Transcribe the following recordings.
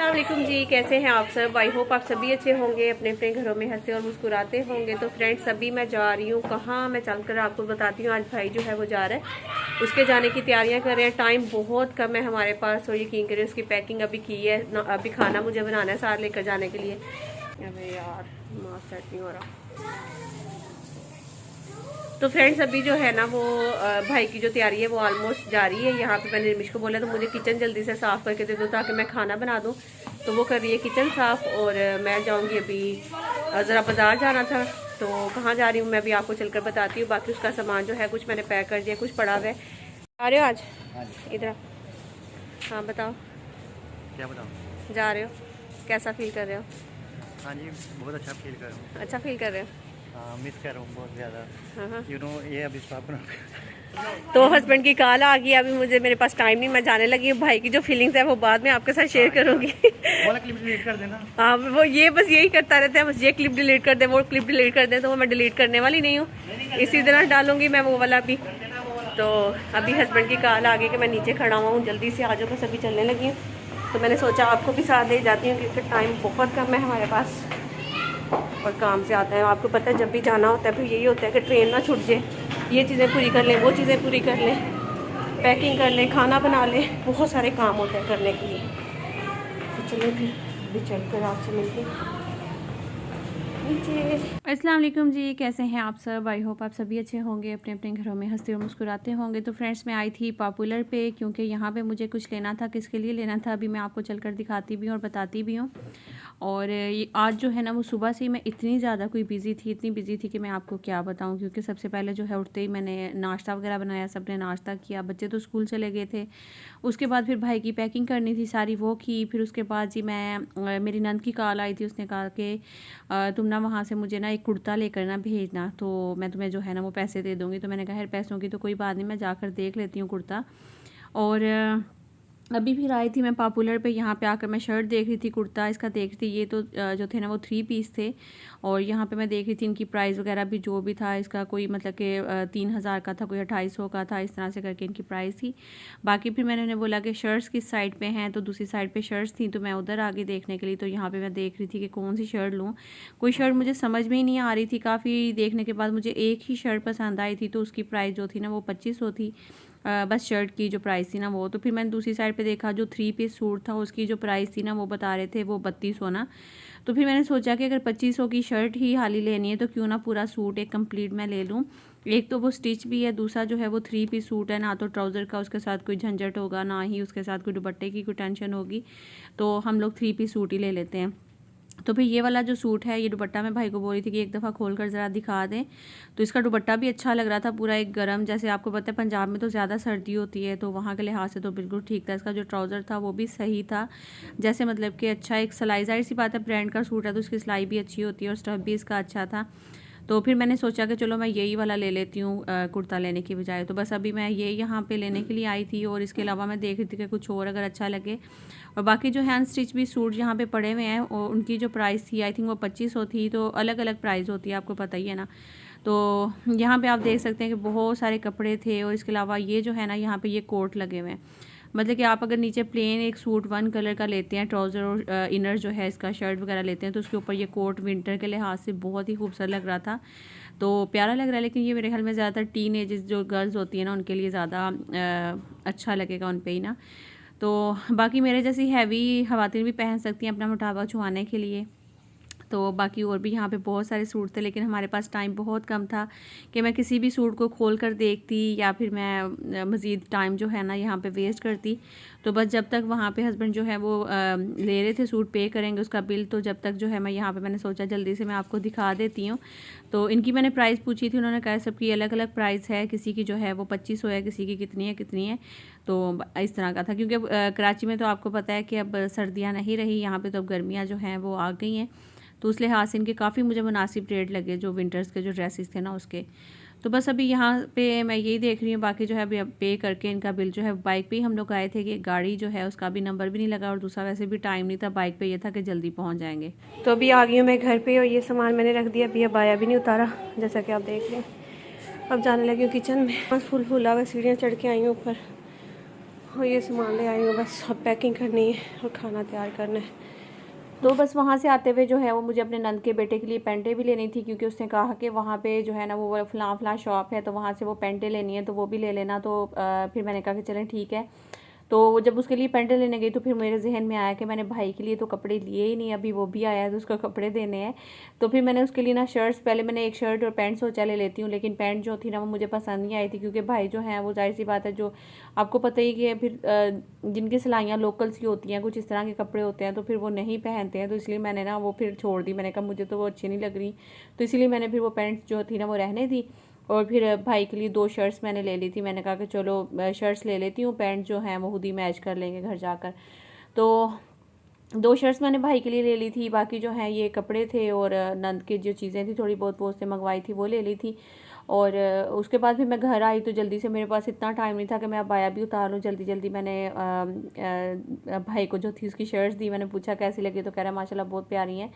अस्सलाम वालेकुम जी, कैसे हैं आप सब। आई होप आप सभी अच्छे होंगे, अपने अपने घरों में हंसते और मुस्कुराते होंगे। तो फ्रेंड्स, अभी मैं जा रही हूँ कहाँ, मैं चलकर आपको बताती हूँ। आज भाई जो है वो जा रहा है, उसके जाने की तैयारियाँ कर रहे हैं। टाइम बहुत कम है हमारे पास, और यकीन करें उसकी पैकिंग अभी की है। अभी खाना मुझे बनाना है साथ लेकर जाने के लिए। अरे यार, मास्क सेट नहीं हो रहा। तो फ्रेंड्स, अभी जो है ना वो भाई की जो तैयारी है वो ऑलमोस्ट जा रही है। यहाँ पे मैंने निमिष को बोला तो मुझे किचन जल्दी से साफ़ करके दे दो ताकि मैं खाना बना दूँ। तो वो कर रही है किचन साफ़, और मैं जाऊँगी अभी ज़रा बाज़ार जाना था। तो कहाँ जा रही हूँ मैं अभी आपको चलकर बताती हूँ। बाकी उसका सामान जो है कुछ मैंने पैक कर दिया, कुछ पड़ा हुआ है। आ रहे हो आज इधर? हाँ बताओ, क्या बताऊँ। जा रहे हो, कैसा फील कर रहे हो? हाँ जी, बहुत अच्छा फील कर रहा हूँ। अच्छा फील कर रहे हो? हाँ, मिस कर रहा हूँ बहुत ज़्यादा। हाँ। यू नो, ये अभी स्टॉप करो। तो हस्बैंड की कॉल आ गई, अभी मुझे मेरे पास टाइम नहीं, मैं जाने लगी हूँ। भाई की जो फीलिंग्स है वो बाद में आपके साथ शेयर करूँगी। वाला क्लिप डिलीट कर देना। हाँ, वो ये बस यही करता रहता है, बस ये क्लिप डिलीट कर दे, वो क्लिप डिलीट कर दे। तो वो मैं डिलीट करने वाली नहीं हूँ, इसी तरह डालूंगी मैं वो वाला भी। तो अभी हस्बैंड की कॉल आ गई कि मैं नीचे खड़ा हुआ हूँ, जल्दी से आ जाओ, बस अभी चलने लगी हूँ। तो मैंने सोचा आपको भी साथ ले जाती हूँ, क्योंकि टाइम बहुत कम है हमारे पास और काम से आता है। आपको पता है जब भी जाना होता है फिर यही होता है कि ट्रेन ना छूट जाए, ये चीज़ें पूरी कर लें, वो चीज़ें पूरी कर लें, पैकिंग कर लें, खाना बना लें, बहुत सारे काम होते हैं करने के लिए। तो चलिए फिर अभी चल कर आपसे मिलते हैं नीचे। अस्सलाम वालेकुम जी, कैसे हैं आप सब। आई होप आप सभी अच्छे होंगे, अपने अपने घरों में हंसते और मुस्कुराते होंगे। तो फ्रेंड्स, मैं आई थी पॉपुलर पे, क्योंकि यहाँ पे मुझे कुछ लेना था। किसके लिए लेना था अभी मैं आपको चलकर दिखाती भी हूँ और बताती भी हूँ। और ये आज जो है ना वो सुबह से ही मैं इतनी ज़्यादा इतनी बिज़ी थी कि मैं आपको क्या बताऊं। क्योंकि सबसे पहले जो है उठते ही मैंने नाश्ता वगैरह बनाया, सबने नाश्ता किया, बच्चे तो स्कूल चले गए थे। उसके बाद फिर भाई की पैकिंग करनी थी सारी, वो की। फिर उसके बाद जी मैं मेरी नंद की कॉल आई थी, उसने कहा कि तुम ना वहाँ से मुझे ना एक कुर्ता लेकर ना भेजना, तो मैं तुम्हें जो है ना वो पैसे दे दूँगी। तो मैंने कहा यार पैसों की तो कोई बात नहीं, मैं जाकर देख लेती हूँ कुर्ता। और अभी फिर आई थी मैं पॉपुलर पे, यहाँ पे आकर मैं शर्ट देख रही थी, कुर्ता इसका देख रही थी। ये तो जो थे ना वो 3 पीस थे, और यहाँ पे मैं देख रही थी इनकी प्राइस वगैरह भी, जो भी था इसका कोई मतलब कि 3000 का था, कोई 2800 का था, इस तरह से करके इनकी प्राइस थी। बाकी फिर मैंने उन्हें बोला कि शर्ट्स किस साइड पे हैं, तो दूसरी साइड पे शर्ट्स थी, तो मैं उधर आगे देखने के लिए। तो यहाँ पर मैं देख रही थी कि कौन सी शर्ट लूँ। कोई शर्ट मुझे समझ में ही नहीं आ रही थी। काफ़ी देखने के बाद मुझे एक ही शर्ट पसंद आई थी, तो उसकी प्राइस जो थी ना वो 2500 थी। बस शर्ट की जो प्राइस थी ना वो। तो फिर मैंने दूसरी साइड पे देखा, जो 3 पीस सूट था उसकी जो प्राइस थी ना वो बता रहे थे वो 3200 ना। तो फिर मैंने सोचा कि अगर 2500 की शर्ट ही हाली लेनी है तो क्यों ना पूरा सूट एक कंप्लीट मैं ले लूँ। एक तो वो स्टिच भी है, दूसरा जो है वो 3 पीस सूट है, ना तो ट्राउज़र का उसके साथ कोई झंझट होगा, ना ही उसके साथ कोई दुपट्टे की कोई टेंशन होगी। तो हम लोग 3 पीस सूट ही ले लेते हैं। तो फिर ये वाला जो सूट है, ये दुपट्टा मैं भाई को बोल रही थी कि एक दफ़ा खोल कर ज़रा दिखा दें। तो इसका दुपट्टा भी अच्छा लग रहा था, पूरा एक गरम, जैसे आपको पता है पंजाब में तो ज़्यादा सर्दी होती है, तो वहाँ के लिहाज से तो बिल्कुल ठीक था। इसका जो ट्राउज़र था वो भी सही था, जैसे मतलब कि अच्छा एक सिलाई, जाहिर सी बात है ब्रांड का सूट है तो उसकी सिलाई भी अच्छी होती है, और स्टफ़ भी इसका अच्छा था। तो फिर मैंने सोचा कि चलो मैं यही वाला ले लेती हूँ कुर्ता लेने की बजाय। तो बस अभी मैं ये यहाँ पे लेने के लिए आई थी, और इसके अलावा मैं देख रही थी कि कुछ और अगर अच्छा लगे। और बाकी जो हैंड स्टिच भी सूट यहाँ पे पड़े हुए हैं, और उनकी जो प्राइस थी आई थिंक वो 2500 थी। तो अलग अलग प्राइस होती है, आपको पता ही है ना। तो यहाँ पे आप देख सकते हैं कि बहुत सारे कपड़े थे, और इसके अलावा ये जो है ना यहाँ पे ये कोट लगे हुए हैं। मतलब कि आप अगर नीचे प्लेन एक सूट 1 कलर का लेते हैं, ट्राउज़र और इनर जो है इसका शर्ट वगैरह लेते हैं, तो उसके ऊपर ये कोट विंटर के लिहाज से बहुत ही खूबसूरत लग रहा था, तो प्यारा लग रहा है। लेकिन ये मेरे ख्याल में ज़्यादातर टीन एजेस जो गर्ल्स होती हैं ना उनके लिए ज़्यादा अच्छा लगेगा उन पर ही ना। तो बाकी मेरे जैसी हैवी ख़वातीन भी पहन सकती हैं अपना मोटापा छुआने के लिए। तो बाकी और भी यहाँ पे बहुत सारे सूट थे, लेकिन हमारे पास टाइम बहुत कम था कि मैं किसी भी सूट को खोल कर देखती, या फिर मैं मज़ीद टाइम जो है ना यहाँ पे वेस्ट करती। तो बस जब तक वहाँ पे हस्बैंड जो है वो ले रहे थे सूट, पे करेंगे उसका बिल, तो जब तक जो है मैं यहाँ पे मैंने सोचा जल्दी से मैं आपको दिखा देती हूँ। तो इनकी मैंने प्राइस पूछी थी, उन्होंने कहा सबकी अलग अलग प्राइस है, किसी की जो है वो 2500 है, किसी की कितनी है। तो इस तरह का था, क्योंकि कराची में तो आपको पता है कि अब सर्दियाँ नहीं रही, यहाँ पर तो अब गर्मियाँ जो हैं वो आ गई हैं। तो उस लिहाज से इनके काफ़ी मुझे मुनासिब रेट लगे, जो विंटर्स के जो ड्रेसेस थे ना उसके। तो बस अभी यहाँ पे मैं यही देख रही हूँ। बाकी जो है अभी पे करके इनका बिल जो है, बाइक पे ही हम लोग आए थे कि गाड़ी जो है उसका भी नंबर भी नहीं लगा, और दूसरा वैसे भी टाइम नहीं था, बाइक पे ये था कि जल्दी पहुँच जाएंगे। तो अभी आ गई हूँ मैं घर पे, और ये सामान मैंने रख दिया, अभी अब आया भी नहीं उतारा, जैसा कि आप देख रहे हैं। अब जाने लगी हूँ किचन में, बस फुल हुआ, सीढ़ियाँ चढ़ के आई हूँ ऊपर। और ये सामान ले आई हूँ, बस अब पैकिंग करनी है और खाना तैयार करना है। तो बस वहाँ से आते हुए जो है वो मुझे अपने नंद के बेटे के लिए पैंटें भी लेनी थी, क्योंकि उसने कहा कि वहाँ पे जो है ना वो फ़लाँ शॉप है, तो वहाँ से वो पैंटें लेनी है तो वो भी ले लेना। तो फिर मैंने कहा कि चलें ठीक है। तो जब उसके लिए पैंटें लेने गई तो फिर मेरे जहन में आया कि मैंने भाई के लिए तो कपड़े लिए ही नहीं, अभी वो भी आया है तो उसको कपड़े देने हैं। तो फिर मैंने उसके लिए ना शर्ट्स, पहले मैंने एक शर्ट और पैंट सोचा ले लेती हूँ, लेकिन पैंट जो थी ना वो मुझे पसंद नहीं आई थी, क्योंकि भाई जो है वो जाहिर सी बात है, जो आपको पता ही कि फिर जिनकी सिलाइयाँ लोकल सी होती हैं, कुछ इस तरह के कपड़े होते हैं, तो फिर वो नहीं पहनते हैं। तो इसलिए मैंने ना वो फिर छोड़ दी। मैंने कहा मुझे तो वो अच्छी नहीं लग रही, तो इसीलिए मैंने फिर वो पैंट जो थी ना वो रहने दी। और फिर भाई के लिए 2 शर्ट्स मैंने ले ली थी। मैंने कहा कि चलो शर्ट्स ले लेती हूँ, पैंट जो है वो खुद ही मैच कर लेंगे घर जाकर। तो 2 शर्ट्स मैंने भाई के लिए ले ली थी, बाकी जो है ये कपड़े थे और नंद की जो चीज़ें थी थोड़ी बहुत वो उससे मंगवाई थी वो ले ली थी। और उसके बाद फिर मैं घर आई तो जल्दी से, मेरे पास इतना टाइम नहीं था कि मैं अबाया भी उतार लूँ। जल्दी जल्दी मैंने भाई को जो थी उसकी शर्ट्स दी। मैंने पूछा कैसी लगी, तो कह रहा माशाल्लाह बहुत प्यारी हैं।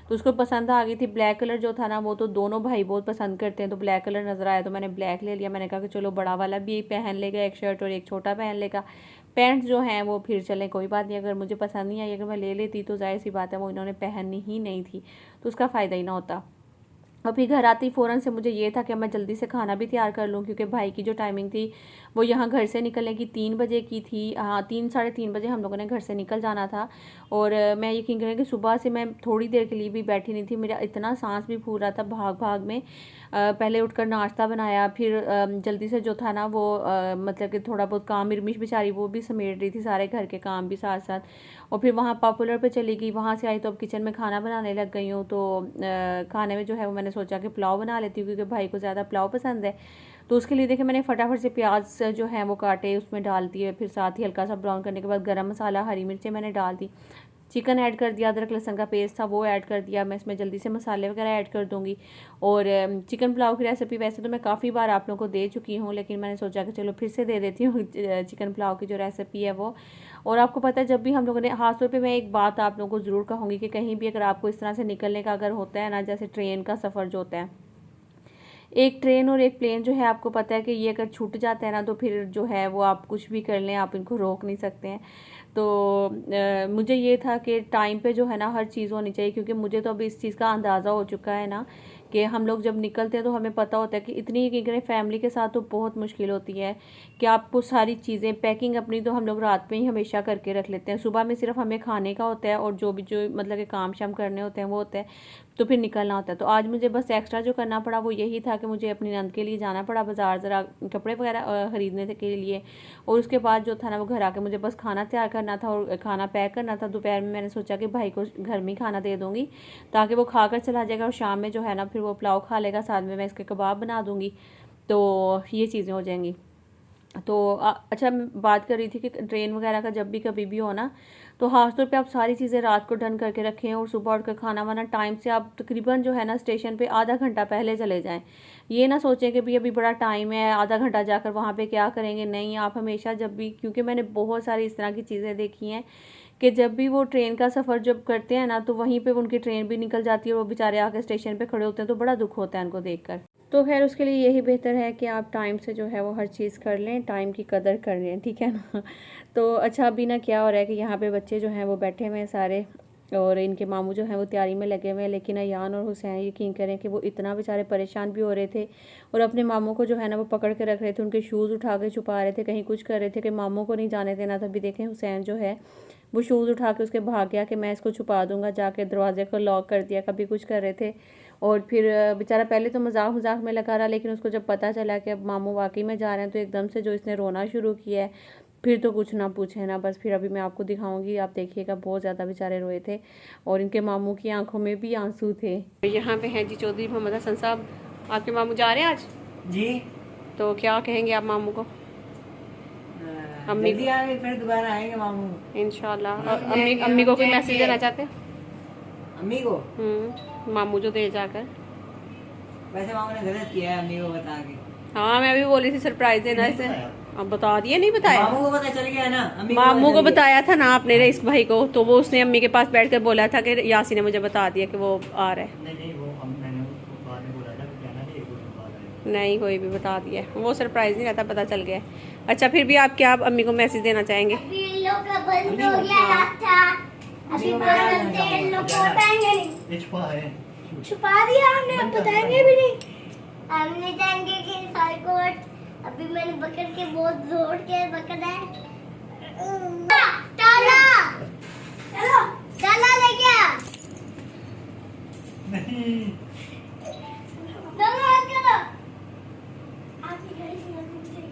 तो उसको पसंद आ गई थी। ब्लैक कलर जो था ना वो तो दोनों भाई बहुत पसंद करते हैं, तो ब्लैक कलर नज़र आया तो मैंने ब्लैक ले लिया। मैंने कहा कि चलो बड़ा वाला भी पहन लेगा एक शर्ट और एक छोटा पहन लेगा। पैंट्स जो हैं वो फिर चलें कोई बात नहीं, अगर मुझे पसंद नहीं आई, अगर मैं ले लेती तो जाहिर सी बात है वो इन्होंने पहननी ही नहीं थी, तो उसका फ़ायदा ही ना होता। और फिर घर आती फ़ौरन से मुझे ये था कि मैं जल्दी से खाना भी तैयार कर लूँ, क्योंकि भाई की जो टाइमिंग थी वो यहाँ घर से निकलने की 3 बजे की थी। हाँ 3 साढ़े 3 बजे हम लोगों ने घर से निकल जाना था। और मैं यकीन करें कि सुबह से मैं थोड़ी देर के लिए भी बैठी नहीं थी, मेरा इतना सांस भी फूल रहा था भाग भाग में। पहले उठकर नाश्ता बनाया, फिर जल्दी से जो था ना वो मतलब कि थोड़ा बहुत काम, मिर्मिश बेचारी वो भी समेट रही थी, सारे घर के काम भी साथ साथ। और फिर वहाँ पॉपुलर पे चली गई, वहाँ से आई तो अब किचन में खाना बनाने लग गई हूँ। तो खाने में जो है वो मैंने सोचा कि पुलाव बना लेती हूँ, क्योंकि भाई को ज़्यादा पुलाव पसंद है। तो उसके लिए देखिए मैंने फटाफट से प्याज जो है वो काटे, उसमें डाल दिए, फिर साथ ही हल्का सा ब्राउन करने के बाद गरम मसाला, हरी मिर्चें मैंने डाल दी, चिकन ऐड कर दिया, अदरक लहसुन का पेस्ट था वो ऐड कर दिया। मैं इसमें जल्दी से मसाले वगैरह ऐड कर दूँगी। और चिकन पुलाव की रेसिपी वैसे तो मैं काफ़ी बार आप लोगों को दे चुकी हूँ, लेकिन मैंने सोचा कि चलो फिर से दे देती हूँ चिकन पुलाव की जो रेसिपी है वो। और आपको पता है जब भी हम लोगों ने, ख़ास तौर पे मैं एक बात आप लोगों को ज़रूर कहूँगी कि कहीं भी अगर आपको इस तरह से निकलने का अगर होता है ना, जैसे ट्रेन का सफ़र जो होता है, एक ट्रेन और एक प्लेन जो है, आपको पता है कि ये अगर छूट जाता है ना तो फिर जो है वो आप कुछ भी कर लें, आप इनको रोक नहीं सकते हैं। तो मुझे ये था कि टाइम पे जो है ना हर चीज़ होनी चाहिए, क्योंकि मुझे तो अभी इस चीज़ का अंदाज़ा हो चुका है ना कि हम लोग जब निकलते हैं तो हमें पता होता है कि इतनी कि फैमिली के साथ तो बहुत मुश्किल होती है कि आपको सारी चीज़ें, पैकिंग अपनी तो हम लोग रात में ही हमेशा करके रख लेते हैं, सुबह में सिर्फ हमें खाने का होता है और जो भी जो मतलब कि काम शाम करने होते हैं वो होता है, तो फिर निकलना होता है। तो आज मुझे बस एक्स्ट्रा जो करना पड़ा वो यही था कि मुझे अपनी नंद के लिए जाना पड़ा बाज़ार, ज़रा कपड़े वगैरह ख़रीदने के लिए। और उसके बाद जो था ना वो घर आके मुझे बस खाना तैयार करना था और खाना पैक करना था। दोपहर में मैंने सोचा कि भाई को घर में ही खाना दे दूँगी ताकि वो खा कर चला जाएगा, और शाम में जो है ना फिर वो पुलाव खा लेगा, साथ में मैं इसके कबाब बना दूँगी, तो ये चीज़ें हो जाएंगी। तो अच्छा, मैं बात कर रही थी कि ट्रेन वगैरह का जब भी कभी भी हो ना, तो ख़ास तौर पे आप सारी चीज़ें रात को डन करके रखें और सुबह उठकर खाना वाना टाइम से, आप तकरीबन जो है ना स्टेशन पे आधा घंटा पहले चले जाएं। ये ना सोचें कि भाई अभी बड़ा टाइम है, आधा घंटा जाकर वहाँ पे क्या करेंगे। नहीं, आप हमेशा जब भी, क्योंकि मैंने बहुत सारी इस तरह की चीज़ें देखी हैं कि जब भी वो ट्रेन का सफ़र जब करते हैं ना तो वहीं पर उनकी ट्रेन भी निकल जाती है और वो बेचारे आकर स्टेशन पर खड़े होते हैं, तो बड़ा दुख होता है उनको देख कर। तो खैर उसके लिए यही बेहतर है कि आप टाइम से जो है वो हर चीज़ कर लें, टाइम की कदर कर लें, ठीक है ना। तो अच्छा, अभी ना क्या हो रहा है कि यहाँ पे बच्चे जो हैं वो बैठे हुए हैं सारे, और इनके मामू जो हैं वो तैयारी में लगे हुए हैं, लेकिन अयान और हुसैन यकीन करें कि वो इतना बेचारे परेशान भी हो रहे थे और अपने मामू को जो है ना वो पकड़ के रख रहे थे, उनके शूज़ उठा के छुपा रहे थे, कहीं कुछ कर रहे थे कि मामू को नहीं जाने देना। तभी देखें हुसैन जो है वो शूज़ उठा के उसके भाग गया कि मैं इसको छुपा दूंगा, जाके दरवाजे को लॉक कर दिया, कभी कुछ कर रहे थे। और फिर बेचारा पहले तो मजाक मजाक में लगा रहा, लेकिन उसको जब पता चला कि अब मामू वाकई में जा रहे हैं तो एकदम से जो इसने रोना शुरू किया है, फिर तो कुछ ना पूछे ना। बस फिर अभी मैं आपको दिखाऊंगी, आप देखिएगा, बहुत ज़्यादा बेचारे रोए थे और इनके मामू की आंखों में भी आंसू थे। यहाँ पे हैं जी चौधरी मोहम्मद हसन साहब, आपके मामू जा रहे हैं आज जी, तो क्या कहेंगे आप मामू को? अम्मी भी आएंगे, फिर दोबारा आएंगे मामू इंशाल्लाह। अम्मी को कोई मैसेज देना चाहते हैं? अम्मी को मामू जो दे जाकर, वैसे मामू ने गलत किया है अम्मी को बता के। हाँ मैं भी बोली थी सरप्राइज देना इसे, अब बता दिया, नहीं बताया? मामू को पता चल गया ना, मामू को बताया था ना आपने रईस भाई को, तो वो उसने अम्मी के पास बैठकर बोला था कि यासी ने मुझे बता दिया कि वो आ रहा है। नहीं, कोई भी बता दिया, वो सरप्राइज नहीं रहता, पता चल गया। अच्छा, फिर भी आप क्या अम्मी को मैसेज देना चाहेंगे? अभी इन लोग का बंद हो गया रास्ता, अभी बंद है, इन लोग को बताएंगे नहीं, ये छुपा है। छुपा दिया हमने, अब बताएंगे भी नहीं। हमने जाएंगे कि साइकोट, अभी मैंने पकड़ के बहुत जोर के पकड़ा है। ताला, चलो ताला लेके आ। नहीं ताला करो। आपकी गाड़ी से लगनी चाहिए।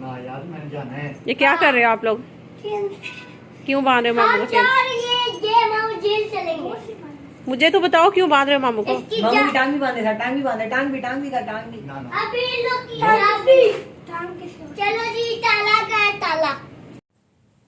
ना यार, मैंने जाना है। ये क्या कर रहे हो आप लोग? क्यों बांध रहे हो मामू हम को? जा रहे हैं, हम जेल चलेंगे। मुझे तो बताओ क्यों बांध रहे हो मामू को? इसकी मामू जा- की टांग भी बांधे था, टांग भी बांधे, टांग भी टांग भी। ना ना अभी इन लोग की अभी चलो जी, ताला का है ताला।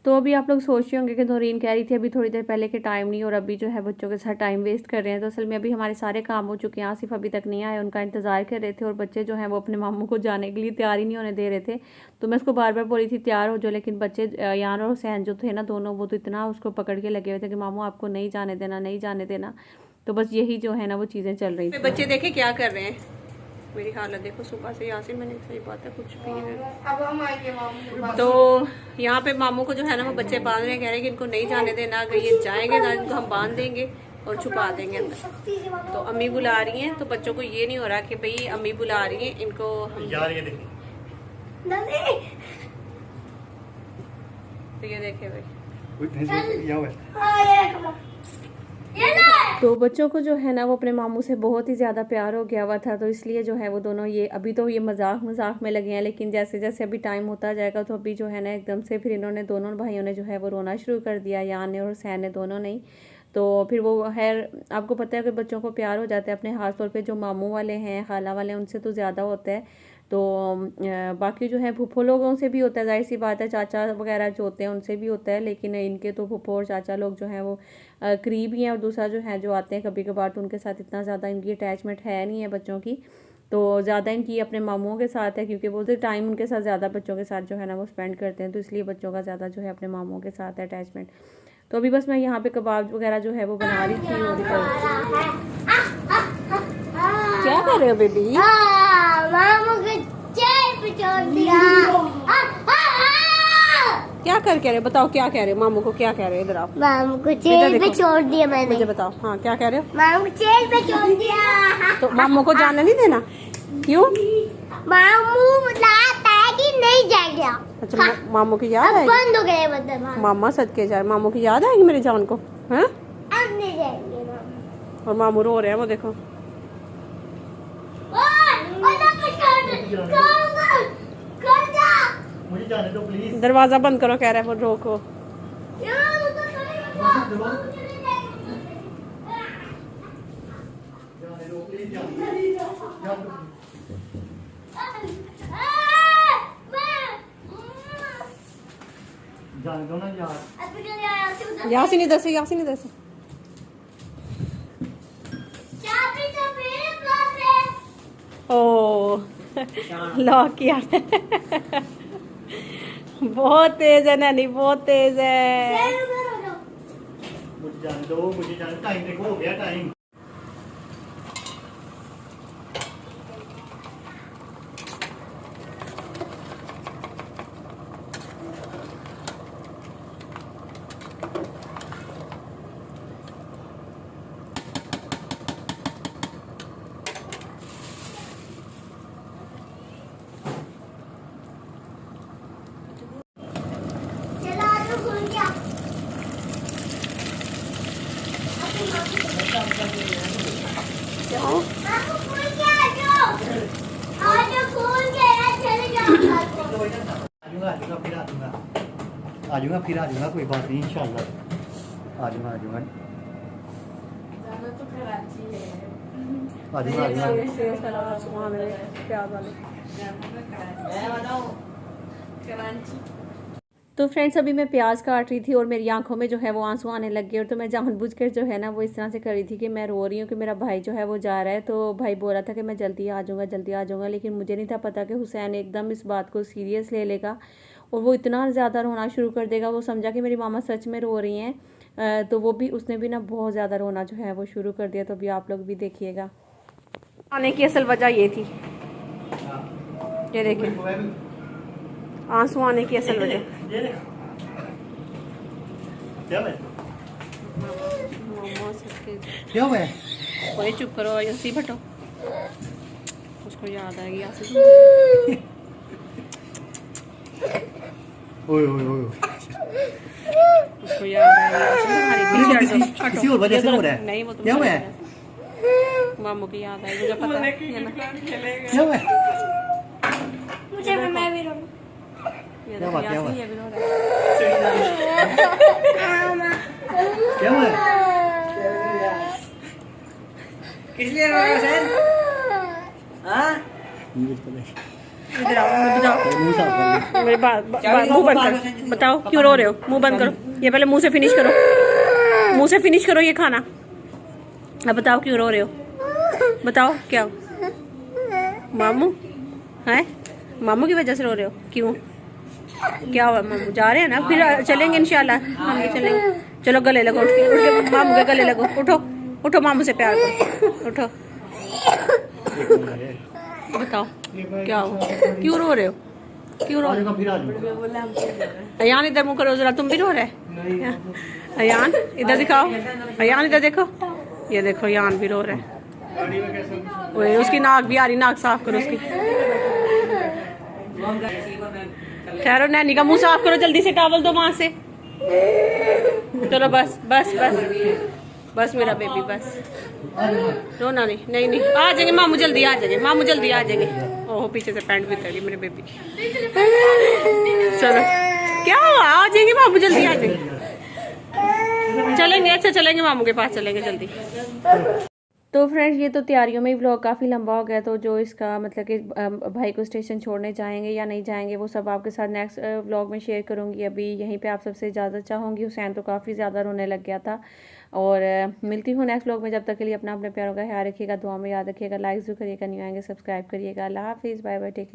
तो अभी आप लोग सोच रहे होंगे कि नौरीन कह रही थी अभी थोड़ी देर पहले के टाइम नहीं, और अभी जो है बच्चों के साथ टाइम वेस्ट कर रहे हैं। तो असल में अभी हमारे सारे काम हो चुके हैं, आसिफ अभी तक नहीं आए, उनका इंतज़ार कर रहे थे, और बच्चे जो हैं वो अपने मामू को जाने के लिए तैयार ही नहीं होने दे रहे थे। तो मैं उसको बार बार बोली थी तैयार हो जाओ, लेकिन बच्चे यान और हुसैन जो थे ना दोनों, वो तो इतना उसको पकड़ के लगे हुए थे कि मामू आपको नहीं जाने देना, नहीं जाने देना। तो बस यही जो है ना वो चीज़ें चल रही थी। बच्चे देखे क्या कर रहे हैं, मेरी हालत देखो, सुबह से यहाँ से मैंने सही बात है कुछ भी है। अब हम आएंगे मामू। तो यहाँ पे मामू को जो है ना वो बच्चे बांध रहे हैं, कह रहे हैं कि इनको नहीं जाने देना, अगर ये जाएंगे ना इनको हम बांध देंगे और छुपा देंगे अंदर। तो अम्मी बुला रही हैं, तो बच्चों को ये नहीं हो रहा कि भाई अम्मी बुला रही हैं, इनको हम यार ये देखिए। तो ये देखे भाई। क्या हुआ? तो बच्चों को जो है ना वो अपने मामू से बहुत ही ज़्यादा प्यार हो गया हुआ था, तो इसलिए जो है वो दोनों ये अभी तो ये मजाक में लगे हैं, लेकिन जैसे जैसे अभी टाइम होता जाएगा तो अभी जो है ना एकदम से फिर इन्होंने दोनों भाइयों ने जो है वो रोना शुरू कर दिया, यान ने और हुसैन ने, दोनों नहीं। तो फिर वो खैर आपको पता है कि बच्चों को प्यार हो जाता है अपने, खास तौर पे जो मामू वाले हैं, खाला वाले हैं, उनसे तो ज़्यादा होता है। तो बाकी जो है फूफो लोगों से भी होता है, जाहिर सी बात है, चाचा वगैरह जो होते हैं उनसे भी होता है, लेकिन इनके तो फूफो और चाचा लोग जो हैं वो करीब ही हैं, और दूसरा जो है जो आते हैं कभी कभार, तो उनके साथ इतना ज़्यादा इनकी अटैचमेंट है नहीं है बच्चों की। तो ज़्यादा इनकी अपने मामुओं के साथ है, क्योंकि वो तो टाइम उनके साथ ज़्यादा बच्चों के साथ जो है ना वो स्पेंड करते हैं, तो इसलिए बच्चों का ज़्यादा जो है अपने मामुओं के साथ है अटैचमेंट। तो अभी बस मैं यहाँ पे कबाब वगैरह जो है वो बना रही थी। और क्या कर रहे हो बेबी? मामू को जेल पे छोड़ दिया। क्या कर कह रहे हो, बताओ क्या कह रहे हो, मामू को क्या कह रहे हो, इधर आओ। मामू को जेल पे छोड़ दिया मैंने। मुझे बताओ, हाँ क्या कह रहे हो? मामू को जेल पे छोड़ दिया। तो मामू को जाने नहीं देना, क्यों? मामू लाता है कि नहीं जाएगा। अच्छा, मामू की याद आएगी? बंद हो गए मतलब। मामा सदके जाए, मामू की याद आएगी मेरी जान को, हैं? अब नहीं जाएंगे मामू। और मामू रो रहे हैं, वो देखो। मुझे जाने दो प्लीज। दरवाजा बंद करो, कह रहा है वो, रोको। जाने दो प्लीज, जाने दो। जाने दो ना यार। यासी नहीं दसे, यासी नहीं दसे। ओ लॉक किया। बहुत तेज है नैनी, बहुत तेज है। मुझे जाने दो, मुझे जाने, टाइम देखो हो गया टाइम। आ जाऊंगा कोई बात नहीं, इंशाल्लाह आ जाऊंगा आ जाऊंगा। तो फ्रेंड्स अभी मैं प्याज काट रही थी और मेरी आंखों में जो है वो आंसू आने लग गए, और तो मैं जानबूझकर जो है ना वो इस तरह से कर रही थी कि मैं रो रही हूँ कि मेरा भाई जो है वो जा रहा है। तो भाई बोल रहा था कि मैं जल्दी आ जाऊँगा, जल्दी आ जाऊँगा, लेकिन मुझे नहीं था पता कि हुसैन एकदम इस बात को सीरियस ले लेगा और वो इतना ज़्यादा रोना शुरू कर देगा। वो समझा कि मेरी मामा सच में रो रही हैं, तो वो भी उसने भी ना बहुत ज़्यादा रोना जो है वो शुरू कर दिया। तो अभी आप लोग भी देखिएगा। आने की असल वजह ये थी, ये देखें आंसू आने की असल वजह। क्या हुआ है? ओए चुप करो, हंसी भटो, उसको याद आएगी आंसू। ओए ओए ओए उसको याद आएगी आंसू तुम्हारी। पीछे हट जाओ, हटो। किसी और वजह से हो रहा है। नहीं वो क्या हुआ है? मामू की याद आई, मुझे पता है। क्या हुआ है? मुझे मैं भी रोऊं। ये क्या देखो, हुआ, क्या हुआ? यासीन ये भी रो रहा क्या हुआ है? किस लिए रो रहे हो सर? हाँ? इधर आओ, बताओ मुंह साफ कर ले। मेरे मुंह बंद करो, बताओ क्यों रो रहे हो? मुंह बंद करो, ये पहले मुंह से फिनिश करो, मुंह से फिनिश करो ये खाना। अब बताओ क्यों रो रहे हो? बताओ क्या मामू है? मामू की वजह से रो रहे हो? क्यों, क्या हुआ? मामू जा रहे हैं ना, फिर चलेंगे इंशाल्लाह, हम भी चलेंगे। चलो गले लगो, उठ के मामू के गले लगो। उठो उठो, मामू से प्यार करो, उठो। बताओ क्या हुआ, क्यों रो रहे हो? क्यों रो रहे हो? फिर आ जाऊंगा। अयान इधर मुँह करो जरा, तुम भी रो रहे? अयान इधर दिखाओ, अयान इधर देखो, ये देखो यान भी रो रहे हैं। वही उसकी नाक भी आ रही, नाक साफ करो उसकी। ठहरो, नैनी का मुंह साफ करो जल्दी से, टॉवल दो वहां से। चलो बस बस बस बस मेरा बेबी बस, रोना नहीं, नहीं नहीं, आ जाएंगे मामू, जल्दी आ जाएंगे मामू, जल्दी आ जाएंगे। ओहो पीछे से पैंट भी तरी मेरे बेबी। चलो क्या हुआ, आ जाएंगे मामू, जल्दी आ जाएंगे, चलेंगे। अच्छा चलेंगे, मामू के पास चलेंगे जल्दी। तो फ्रेंड्स ये तो तैयारियों में ही व्लॉग काफ़ी लंबा हो गया, तो जो इसका मतलब कि भाई को स्टेशन छोड़ने जाएंगे या नहीं जाएंगे वो सब आपके साथ नेक्स्ट व्लॉग में शेयर करूंगी। अभी यहीं पे आप सबसे इजाज़त चाहूँगी। हुसैन तो काफ़ी ज़्यादा रोने लग गया था, और मिलती हूँ नेक्स्ट व्लॉग में। जब तक के लिए अपना अपने प्यारों का ख्याल रखिएगा, दुआ में याद रखिएगा, लाइक जो करिएगा, नहीं आएंगे सब्सक्राइब करिएगा। अल्लाह हाफिज़, बाय बाय, टेक केयर।